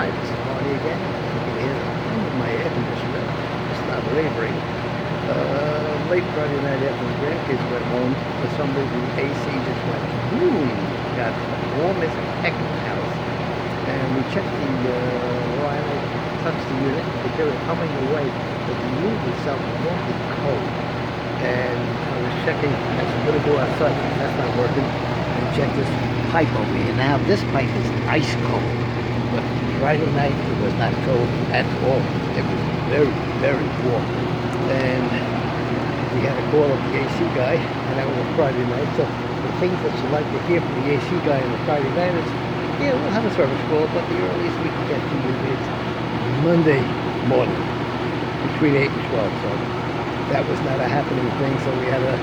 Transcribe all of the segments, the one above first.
Hi, this is Marty again. You can hear my air conditioner. It's not laboring. Late Friday night after the grandkids went home, for some reason the AC just went boom. Got warm as heck in the house. And we checked the line, touched the unit, but they were coming away. But the unit itself was awfully cold. And I was checking, I said, better go outside, that's not working. And check this pipe over here. Now this pipe is ice cold. But Friday night it was not cold at all. It was very, very warm. And we had to call up the AC guy, and that was a Friday night. So the things that you like to hear from the AC guy on a Friday night is, yeah, we'll have a service call, but the earliest we can get to you is Monday morning, between 8 and 12. So that was not a happening thing, so we had to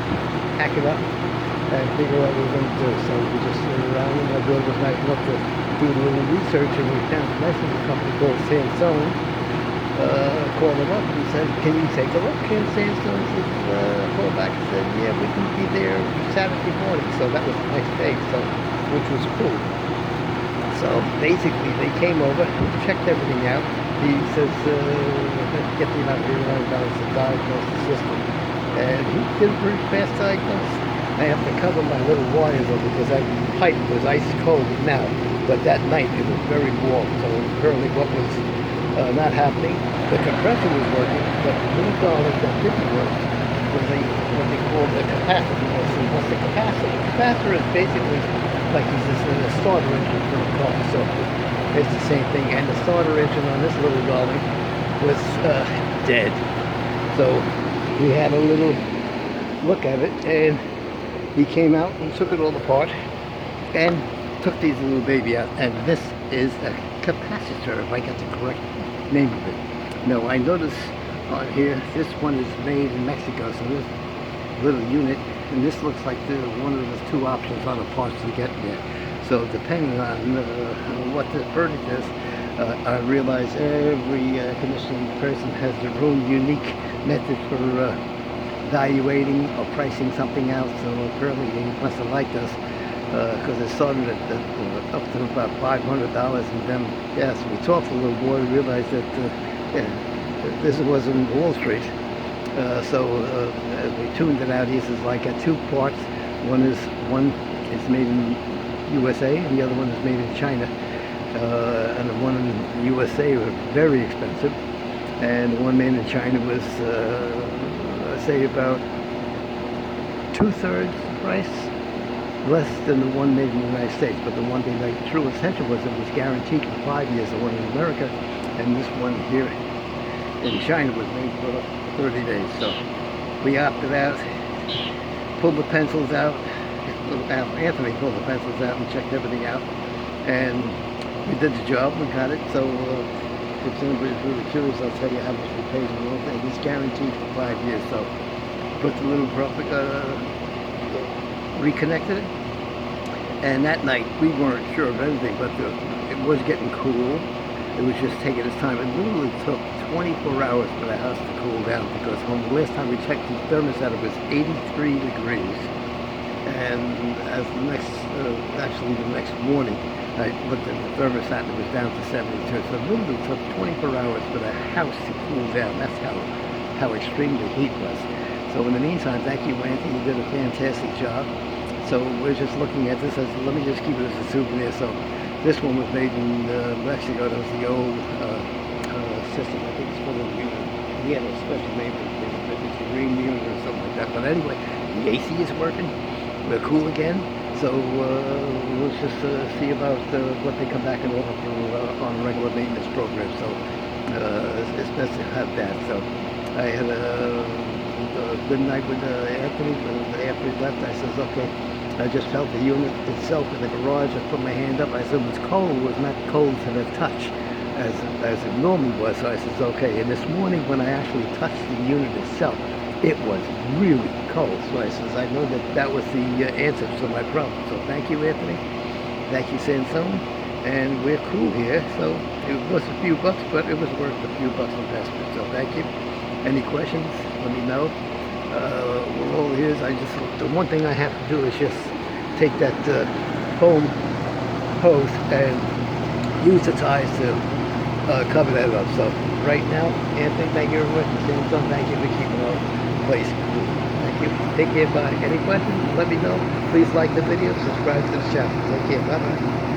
hack it up and figure out what we were going to do. So we just stood around, and my brother was nice enough to do a little research, and we found a nice little company called Sansone. Called him up and said, can you take a look? And Sansone said, called back and said, yeah, we can be there Saturday morning. So that was the next day, so which was cool. So basically they came over, checked everything out. He says, get the amount of balance to diagnose the system. And he did a pretty fast diagnosis. I have to cover my little wires over because that pipe was ice cold now, but that night it was very warm. So apparently what was not happening, the compressor was working, but the little garlic that didn't work was what they call the capacitor. What's the capacitor? The capacitor is basically like a starter engine for a car. So it's the same thing. And the starter engine on this little garlic was dead. So we had a little look at it, and he came out and took it all apart and took these little baby out. And this is a capacitor, if I got the correct name of it. No, I noticed on here, this one is made in Mexico, so this little unit, and this looks like one of the two options on the parts to get there. So depending on what the verdict is, I realize every conditioning person has their own unique method for evaluating or pricing something out. So apparently they must have liked us, because it started at up to about $500, and then yes, we talked to the little boy, realized that yeah, this wasn't Wall Street. So as we tuned it out, he says, I got two parts. One is made in USA, and the other one is made in China. And the one in the USA was very expensive, and the one made in China was I'd say about 2/3 the price less than the one made in the United States. But the one thing that drew attention was it was guaranteed for 5 years, the one in America, and this one here in China was made for 30 days. So we opted out, pulled the pencils out. Anthony pulled the pencils out and checked everything out, and we did the job. We got it. So if anybody's really curious, I'll tell you how much we paid and all that. It's guaranteed for 5 years. So put the little reconnected it, and that night we weren't sure of anything, but it was getting cool. It was just taking its time. It literally took 24 hours for the house to cool down, because when the last time we checked the thermostat, it was 83 degrees. And as actually the next morning, I looked at the thermostat and it was down to 72. So it literally took 24 hours for the house to cool down. That's how extreme the heat was. So in the meantime, thank you, Anthony. You did a fantastic job. So we're just looking at this as, let me just keep it as a souvenir. So this one was made in Mexico. That was the old system. I think it's for the unit. He had a special name for it. It's a green unit or something like that. But anyway, the AC is working. We're cool again. So we'll just see about what they come back and offer for on a regular maintenance program. So it's best to have that. So I had a good night with Anthony. After he left, I says, okay. I just felt the unit itself in the garage. I put my hand up. I said it was cold. It was not cold to the touch as it normally was. So I says, okay. And this morning when I actually touched the unit itself, it was really cold. So I says, I know that was the answer to my problem. So thank you, Anthony. Thank you, Sansone. And we're cool here. So it was a few bucks, but it was worth a few bucks investment. So thank you. Any questions, let me know. We're all ears. The one thing I have to do is just take that foam hose and use the ties to cover that up. So right now, Anthony, thank you very much. And Samsung, thank you for keeping our place cool. Thank you. Take care. Bye. Any questions? Let me know. Please like the video. Subscribe to the channel. Take care. Bye bye.